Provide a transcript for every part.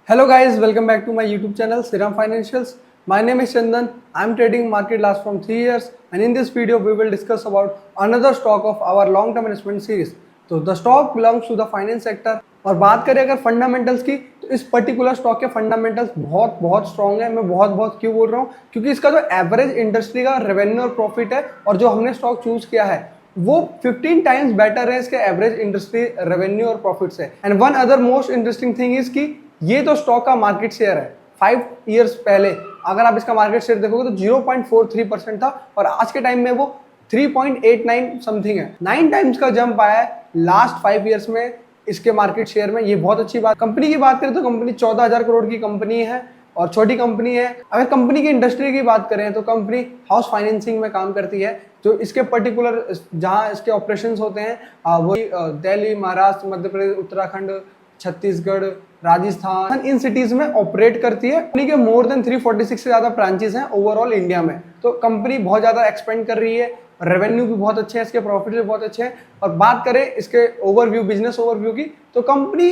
Hello guys, welcome back to my YouTube channel Siram Financials. My name is Chandan. I am trading market last from 3 years and in this video we will discuss about another stock of our long term investment series. तो the stock belongs to the finance sector और बात करें अगर fundamentals की तो इस particular stock के fundamentals बहुत बहुत स्ट्रॉन्ग है। मैं बहुत क्यों बोल रहा हूँ, क्योंकि इसका जो एवरेज इंडस्ट्री का रेवेन्यू और प्रॉफिट है और जो हमने स्टॉक चूज किया है वो 15 टाइम्स बेटर है इसके एवरेज इंडस्ट्री रेवेन्यू और प्रॉफिट से। And one other most interesting thing is कि ये तो स्टॉक का मार्केट शेयर है 5 इयर्स पहले अगर आप इसका मार्केट शेयर देखोगे तो 0.43% था और आज के टाइम में वो 3.89 समथिंग है। 9 टाइम्स का जंप आया है लास्ट 5 इयर्स में इसके मार्केट शेयर में। ये बहुत अच्छी बात। कंपनी की बात करें तो कंपनी 14,000 करोड़ की कंपनी है और छोटी कंपनी है। अगर कंपनी की इंडस्ट्री की बात करें तो कंपनी हाउस फाइनेंसिंग में काम करती है। जो इसके पर्टिकुलर जहां इसके ऑपरेशंस होते हैं वो दिल्ली, महाराष्ट्र, मध्य प्रदेश, उत्तराखंड, छत्तीसगढ़, राजस्थान, इन सिटीज में ऑपरेट करती है। कंपनी के मोर देन 346 से ज्यादा ब्रांचेस हैं ओवरऑल इंडिया में। तो कंपनी बहुत ज्यादा एक्सपेंड कर रही है, रेवेन्यू भी बहुत अच्छे हैं, इसके प्रॉफिट भी बहुत अच्छे हैं। और बात करें इसके ओवरव्यू, बिजनेस ओवरव्यू की, तो कंपनी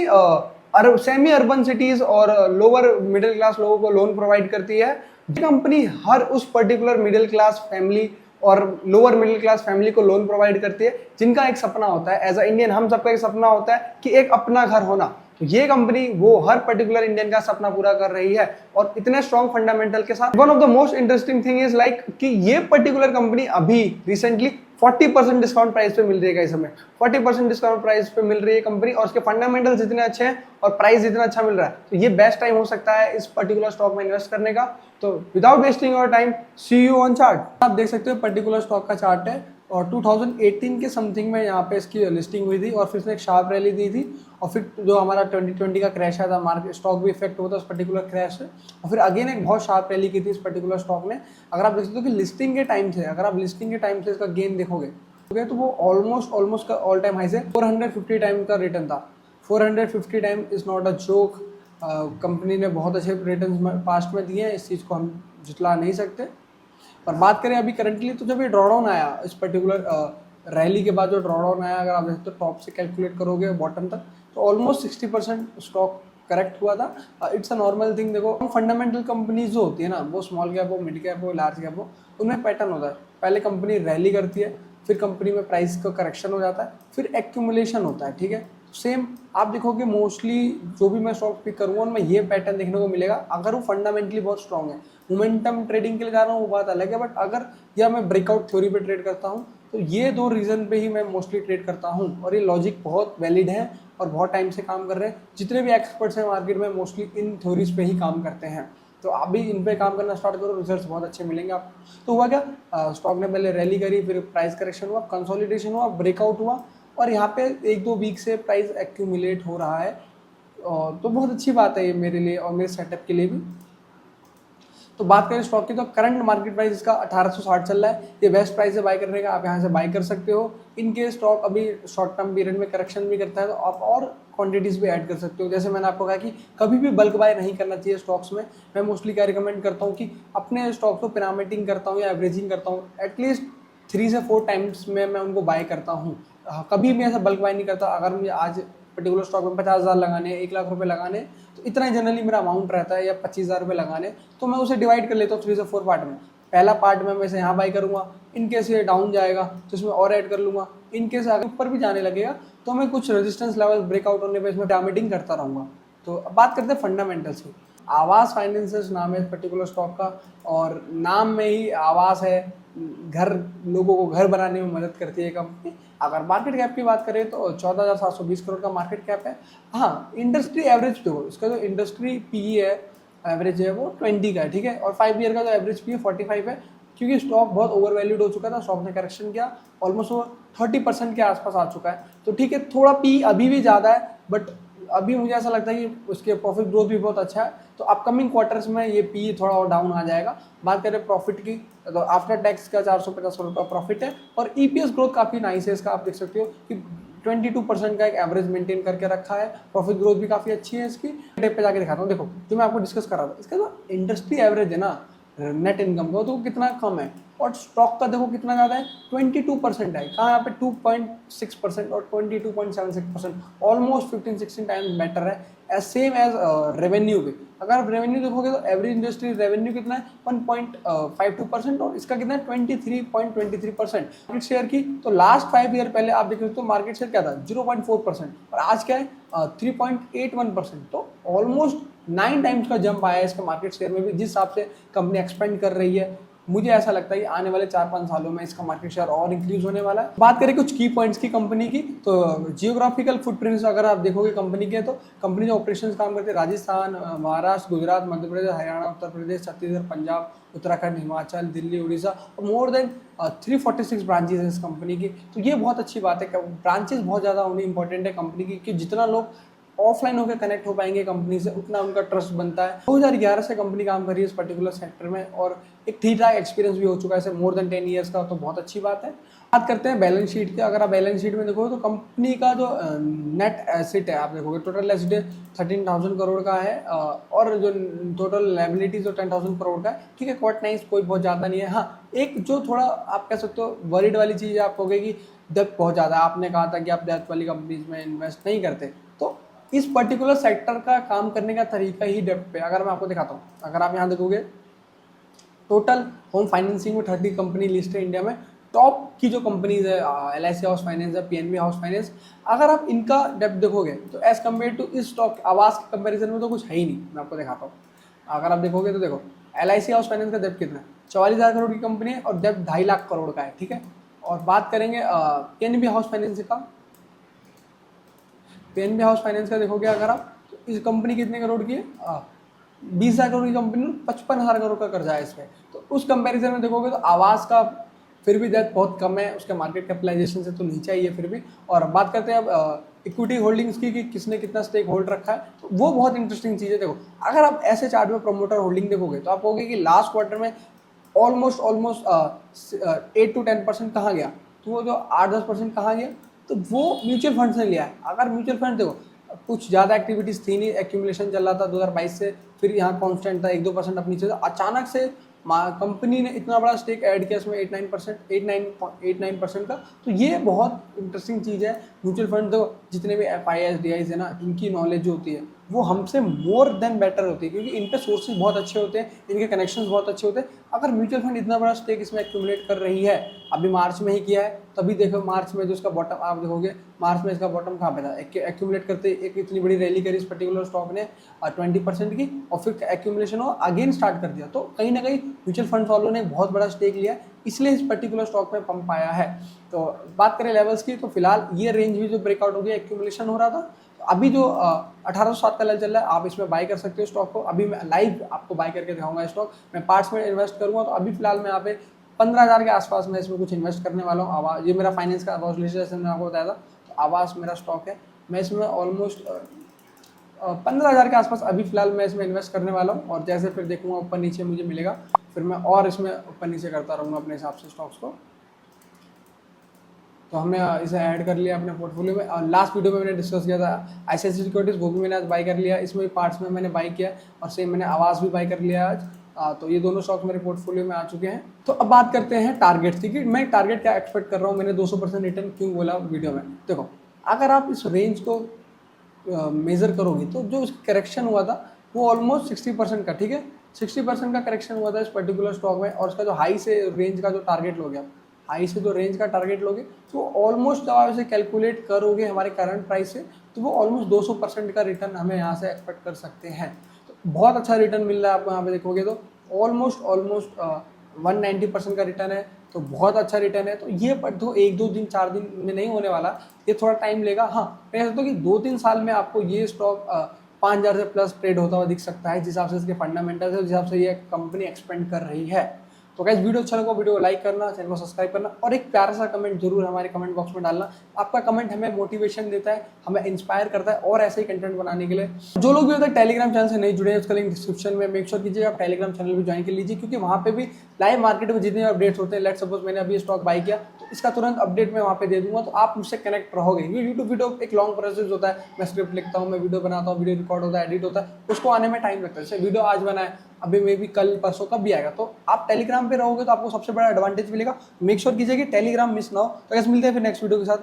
सेमी अर्बन सिटीज और लोअर मिडिल क्लास लोगों को लोन प्रोवाइड करती है। कंपनी हर उस पर्टिकुलर मिडिल क्लास फैमिली और लोअर मिडिल क्लास फैमिली को लोन प्रोवाइड करती है जिनका एक सपना होता है। एज अ इंडियन हम सबका एक सपना होता है कि एक अपना घर होना। तो ये कंपनी वो हर पर्टिकुलर इंडियन का सपना पूरा कर रही है और इतने स्ट्रॉन्ग फंडामेंटल के साथ। One of the most interesting thing is like कि ये पर्टिकुलर कंपनी अभी रिसेंटली 40% डिस्काउंट प्राइस पे मिल रही है। इस समय 40% डिस्काउंट प्राइस पे मिल रही है कंपनी और उसके फंडामेंटल्स इतने अच्छे हैं और प्राइस इतना अच्छा मिल रहा है। तो ये बेस्ट टाइम हो सकता है इस पर्टिकुलर स्टॉक में इन्वेस्ट करने का। तो without wasting your time, see you on chart. आप देख सकते हो पर्टिकुलर स्टॉक का चार्ट है और 2018 के समथिंग में यहाँ पे इसकी लिस्टिंग हुई थी और फिर इसने एक शार्प रैली दी थी और फिर जो हमारा 2020 का क्रैश आया था, मार्केट स्टॉक भी इफेक्ट हुआ था उस पर्टिकुलर क्रैश से और फिर अगेन एक बहुत शार्प रैली की थी इस पर्टिकुलर स्टॉक ने। अगर आप देख सकते हो कि लिस्टिंग के टाइम से, अगर आप लिस्टिंग के टाइम से इसका गेन देखोगे तो वो ऑलमोस्ट का ऑल टाइम हाई से 450 टाइम का रिटर्न था। 450 time is not a joke. Company ने बहुत अच्छे रिटर्न पास्ट में दिए हैं, इस चीज़ को हम जुटला नहीं सकते। पर बात करें अभी करंटली, तो जब ये ड्रॉडाउन आया इस पर्टिकुलर रैली के बाद, जो ड्रॉडाउन आया, अगर आप देखते हो टॉप से कैलकुलेट करोगे बॉटम तक, तो ऑलमोस्ट 60% स्टॉक करेक्ट हुआ था। It's a normal thing. देखो फंडामेंटल कंपनीज जो होती है ना, वो स्मॉल कैप हो, मिड कैप हो, लार्ज कैप हो, उनमें पैटर्न होता है। पहले कंपनी रैली करती है, फिर कंपनी में प्राइस का करेक्शन हो जाता है, फिर एक्यूमुलेशन होता है। ठीक है, सेम आप देखोगे मोस्टली जो भी मैं स्टॉक पिक करूँगा उनमें ये पैटर्न देखने को मिलेगा अगर वो फंडामेंटली बहुत स्ट्रॉन्ग है। मोमेंटम ट्रेडिंग के लिए जा रहा हूँ वो बात अलग है, बट अगर या मैं ब्रेकआउट थ्योरी पे ट्रेड करता हूँ तो ये दो रीज़न पे ही मैं मोस्टली ट्रेड करता हूँ और ये लॉजिक बहुत वैलिड है और बहुत टाइम से काम कर रहे हैं। जितने भी एक्सपर्ट्स हैं मार्केट में मोस्टली इन थ्योरीज पे ही काम करते हैं। तो आप भी इन पे काम करना स्टार्ट करो, रिजल्ट्स बहुत अच्छे मिलेंगे आपको। तो हुआ क्या, स्टॉक ने पहले रैली करी, फिर प्राइस करेक्शन हुआ, कंसोलिडेशन हुआ, ब्रेकआउट हुआ और यहाँ पे 1-2 वीक से प्राइस एक्यूमुलेट हो रहा है। तो बहुत अच्छी बात है ये मेरे लिए और मेरे सेटअप के लिए भी। तो बात करें स्टॉक की, तो करंट मार्केट प्राइस इसका 1860 चल रहा है। ये बेस्ट प्राइस है बाय करने का, आप यहाँ से बाय कर सकते हो। इनके स्टॉक अभी शॉर्ट टर्म पीरियड में करेक्शन भी करता है तो आप और क्वांटिटीज़ भी ऐड कर सकते हो। जैसे मैंने आपको कहा कि कभी भी बल्क बाय नहीं करना चाहिए स्टॉक्स में। मैं मोस्टली क्या रिकमेंड करता हूँ कि अपने स्टॉक को पिरामिडिंग करता हूँ या एवरेजिंग करता हूँ। एटलीस्ट 3 से 4 टाइम्स में मैं उनको बाय करता हूँ। कभी भी ऐसा बल्क बाय नहीं करता। अगर मुझे आज पर्टिकुलर स्टॉक में 50,000 लगाने हैं, 1 लाख रुपए लगाने, तो इतना ही जनरली मेरा अमाउंट रहता है, या 25,000 रुपये लगाने, तो मैं उसे डिवाइड कर लेता हूँ 3 से 4 पार्ट में। पहला पार्ट में मैं इसे यहाँ बाई करूँगा, इनकेस ये डाउन जाएगा तो इसमें और ऐड कर लूँगा, इनकेस अगर ऊपर भी जाने लगेगा तो मैं कुछ रेजिस्टेंस लेवल ब्रेकआउट होने पर इसमें पिरामिडिंग करता रहूँगा। तो अब बात करते हैं फंडामेंटल्स की। आवास फाइनेंसेस नाम है इस पर्टिकुलर स्टॉक का और नाम में ही आवास है, घर, लोगों को घर बनाने में मदद करती है कंपनी। अगर मार्केट कैप की बात करें तो 14,720 करोड़ का मार्केट कैप है। हाँ, इंडस्ट्री एवरेज देखो, इसका जो इंडस्ट्री पी है एवरेज है वो 20 का है। ठीक है, और 5 ईयर का जो एवरेज पी है 45 है। क्योंकि स्टॉक बहुत ओवर वैल्यूड हो चुका था, स्टॉक ने करेक्शन किया, ऑलमोस्ट वो 30% के आसपास आ चुका है। तो ठीक है, थोड़ा पी अभी भी ज़्यादा है, बट अभी मुझे ऐसा लगता है कि उसके प्रॉफिट ग्रोथ भी बहुत अच्छा है। तो अपकमिंग क्वार्टर्स में ये पी थोड़ा और डाउन आ जाएगा। बात करें प्रॉफिट की, तो आफ्टर टैक्स का 450 करोड़ का प्रॉफिट है और ईपीएस ग्रोथ काफ़ी नाइस है इसका। आप देख सकते हो कि 22% का एक एवरेज मेंटेन करके रखा है। प्रॉफिट ग्रोथ भी काफ़ी अच्छी है इसकी। टेप पे जाके दिखाता हूँ। देखो, जो मैं आपको डिस्कस कर रहा था, इसका जो इंडस्ट्री एवरेज है ना नेट इनकम का, तो कितना कम है और स्टॉक का देखो कितना ज़्यादा है, 22% है। कहाँ यहाँ पे 2.6% और 22.76%, ऑलमोस्ट 15-16 टाइम्स बेटर है सेम एज रेवेन्यू भी। अगर आप रेवेन्यू देखोगे तो एवरेज इंडस्ट्री रेवेन्यू कितना है 1.52% और इसका कितना है 23.23% मार्केट शेयर की। तो लास्ट 5 ईयर पहले आप देख सकते हो मार्केट शेयर क्या था 0.4% और आज क्या है 3.81%। तो ऑलमोस्ट 9 टाइम्स का जंप आया है इसका मार्केट शेयर में भी। जिस हिसाब से कंपनी एक्सपेंड कर रही है मुझे ऐसा लगता है कि आने वाले 4-5 सालों में इसका मार्केट शेयर और इंक्रीज होने वाला है। बात करें कुछ की पॉइंट्स की कंपनी की, तो जियोग्राफिकल फुटप्रिंट्स अगर आप देखोगे कंपनी के, तो कंपनी जो ऑपरेशंस काम करती है राजस्थान, महाराष्ट्र, गुजरात, मध्य प्रदेश, हरियाणा, उत्तर प्रदेश, छत्तीसगढ़, पंजाब, उत्तराखंड, हिमाचल, दिल्ली, उड़ीसा और मोर देन 346 ब्रांचेज है इस कंपनी की। तो ये बहुत अच्छी बात है, ब्रांचेज बहुत ज़्यादा होनी इंपॉर्टेंट है कंपनी की, कि जितना लोग ऑफलाइन होकर कनेक्ट हो पाएंगे कंपनी से उतना उनका ट्रस्ट बनता है। 2011 से कंपनी काम कर रही है इस पर्टिकुलर सेक्टर में और एक ठीक ठाक एक्सपीरियंस भी हो चुका है इसे मोर देन 10 ईयर्स का, तो बहुत अच्छी बात है। बात करते हैं बैलेंस शीट की। अगर आप बैलेंस शीट में देखोगे तो कंपनी का जो नेट एसेट है आप देखोगे टोटल एसेट 13,000 करोड़ का है और जो टोटल लायबिलिटी जो 10,000 करोड़ का है। ठीक है, क्वाइट नाइस, कोई बहुत ज़्यादा नहीं है। हाँ, एक जो थोड़ा आप कह सकते हो वरीड वाली चीज़ आप कहोगे कि डेप्थ बहुत ज़्यादा है। आपने कहा था कि आप डेप्थ वाली कंपनीज में इन्वेस्ट नहीं करते, तो इस पर्टिकुलर सेक्टर का काम करने का तरीका ही डेप्थ पे। अगर मैं आपको दिखाता हूँ, अगर आप यहाँ देखोगे टोटल होम फाइनेंसिंग में 30 कंपनी लिस्ट है इंडिया में। टॉप की जो कंपनीज है LIC हाउस फाइनेंस है, PNB हाउस फाइनेंस। अगर आप इनका डेप्थ देखोगे तो एज कम्पेयर टू इस स्टॉक आवास के कंपेरिजन में तो कुछ है ही नहीं। मैं आपको दिखाता हूँ, अगर आप देखोगे तो देखो LIC हाउस फाइनेंस का डेप्थ कितना है 44,000 करोड़ की कंपनी है और डेप्थ 2.5 लाख करोड़ का है। ठीक है, और बात करेंगे PNB हाउस फाइनेंस का। PNB हाउस फाइनेंस का देखोगे अगर आप, तो इस कंपनी कितने करोड़ की है 20,000 करोड़ की कंपनी, 55,000 करोड़ का कर्जा है इसमें। तो उस कंपैरिजन में देखोगे तो आवास का फिर भी डेप्थ बहुत कम है, उसके मार्केट कैपिटलाइजेशन से तो नीचे ही है फिर भी। और बात करते हैं अब इक्विटी होल्डिंग्स की कि किसने कितना स्टेक होल्ड रखा है, तो वो बहुत इंटरेस्टिंग चीज़ है। देखो अगर आप ऐसे चार्ट में प्रमोटर होल्डिंग देखोगे तो आप कहोगे कि लास्ट क्वार्टर में ऑलमोस्ट 8 to 10% कहाँ गया, तो वो जो 8-10% कहाँ गया, तो वो म्यूचुअल फंड से लिया है। अगर म्यूचुअल फंड देखो कुछ ज़्यादा एक्टिविटीज़ थी नहीं, एक्यूमुलेशन चल रहा था 2022 से, फिर यहाँ कांस्टेंट था 1-2% अपनी चीज़, अचानक से कंपनी ने इतना बड़ा स्टेक ऐड किया इसमें 8-9% का। तो ये बहुत इंटरेस्टिंग चीज़ है। म्यूचुअल फंड तो जितने भी FIIs DIs है ना, इनकी नॉलेज जो होती है वो हमसे मोर देन बेटर होती है, क्योंकि इन पे सोर्सेज बहुत अच्छे होते हैं, इनके कनेक्शंस बहुत अच्छे होते हैं। अगर म्यूचुअल फंड इतना बड़ा स्टेक इसमें एक्यूमुलेट कर रही है, अभी मार्च में ही किया है, तभी देखो मार्च में जो इसका बॉटम आप देखोगे, मार्च में इसका बॉटम कहाँ पे था, एक्यूमुलेट करते एक इतनी बड़ी रैली करी इस पर्टिकुलर स्टॉक ने 20% की, और फिर एक्यूमुलेशन हो अगेन स्टार्ट कर दिया। तो कहीं ना कहीं म्यूचुअल फंड वालों ने बहुत बड़ा स्टेक लिया, इसलिए इस पर्टिकुलर स्टॉक में पंप आया है। तो बात करें लेवल्स की, तो फिलहाल ये रेंज भी जो ब्रेकआउट हो गया, एक्यूमुलेशन हो रहा था, तो अभी जो 1807 का लेवल चल रहा है, आप इसमें बाय कर सकते हो स्टॉक को। अभी मैं लाइव आपको बाय करके दिखाऊंगा स्टॉक, मैं पार्ट्स में इन्वेस्ट करूंगा। तो अभी फिलहाल मैं यहाँ पे 15,000 के आसपास मैं इसमें कुछ इन्वेस्ट करने वाला हूँ। आवास, ये मेरा फाइनेंस का आवास लिस्ट जैसे मैंने आपको बताया था, तो आवास मेरा स्टॉक है। मैं इसमें ऑलमोस्ट 15,000 के आसपास अभी फिलहाल मैं इसमें इन्वेस्ट करने वाला हूँ, और जैसे फिर देखूंगा ऊपर नीचे मुझे मिलेगा, फिर मैं और इसमें ऊपर नीचे करता रहूँगा अपने हिसाब से स्टॉक्स को। तो हमने इसे ऐड कर लिया अपने पोर्टफोलियो में। और लास्ट वीडियो में मैंने डिस्कस किया था ICICI सिक्योरिटीज़, वो भी मैंने आज बाई कर लिया, इसमें भी पार्ट्स में मैंने बाई किया, और सेम मैंने आवास भी बाई कर लिया आज। तो ये दोनों स्टॉक मेरे पोर्टफोलियो में आ चुके हैं। तो अब बात करते हैं टारगेट्स की, कि मैं टारगेट क्या एक्सपेक्ट कर रहा हूँ। मैंने 200% रिटर्न क्यों बोला वीडियो में, देखो अगर आप इस रेंज को मेज़र करोगे तो जो करेक्शन हुआ था वो ऑलमोस्ट 60% का, ठीक है 60% का करेक्शन हुआ था इस पर्टिकुलर स्टॉक में। और उसका जो हाई से रेंज का जो टारगेट लोगे आप, हाई से जो रेंज का टारगेट लोगे, तो ऑलमोस्ट जब आप इसे कैलकुलेट करोगे हमारे करंट प्राइस से, तो वो ऑलमोस्ट 200% का रिटर्न हमें यहाँ से एक्सपेक्ट कर सकते हैं। तो बहुत अच्छा रिटर्न मिल रहा है आपको यहाँ पे देखोगे तो ऑलमोस्ट 190% का रिटर्न है, तो बहुत अच्छा रिटर्न है। तो ये तो 1-2 दिन 4 दिन में नहीं होने वाला, ये थोड़ा टाइम लेगा। हाँ, मैं कह सकता हूँ कि 2-3 साल में आपको ये स्टॉक 5,000 से प्लस ट्रेड होता हुआ दिख सकता है, जिस हिसाब से इसके फंडामेंटल्स है, जिस हिसाब से ये कंपनी एक्सपेंड कर रही है। तो गाइस वीडियो अच्छा लगा, वीडियो को लाइक करना, चैनल को सब्सक्राइब करना, और एक प्यारा सा कमेंट जरूर हमारे कमेंट बॉक्स में डालना। आपका कमेंट हमें मोटिवेशन देता है, हमें इंस्पायर करता है और ऐसे ही कंटेंट बनाने के लिए। जो लोग भी अभी तक टेलीग्राम चैनल से नहीं जुड़े हैं, उसका लिंक डिस्क्रिप्शन में, मेक श्योर कीजिए आप टेलीग्राम चैनल भी ज्वाइन कर लीजिए, क्योंकि वहाँ पे भी लाइव मार्केट में जितने अपडेट्स होते हैं, लेट्स सपोज मैंने अभी स्टॉक बाई किया, तो इसका तुरंत अपडेट मैं वहाँ पे दे दूंगा, तो आप मुझसे कनेक्ट रहोगे। क्योंकि यूट्यूब वीडियो एक लॉन्ग प्रोसेस होता है, मैं स्क्रिप्ट लिखता हूँ, मैं वीडियो बनाता हूँ, वीडियो रिकॉर्ड होता है, एडिट होता है, उसको आने में टाइम लगता है। जैसे वीडियो आज बनाए, अभी मे भी कल परसों कब भी आएगा, तो आप टेलीग्राम पे रहोगे तो आपको सबसे बड़ा एडवांटेज मिलेगा। मेक श्योर कीजिए कि टेलीग्राम मिस ना हो। तो कैसे मिलते हैं फिर नेक्स्ट वीडियो के साथ।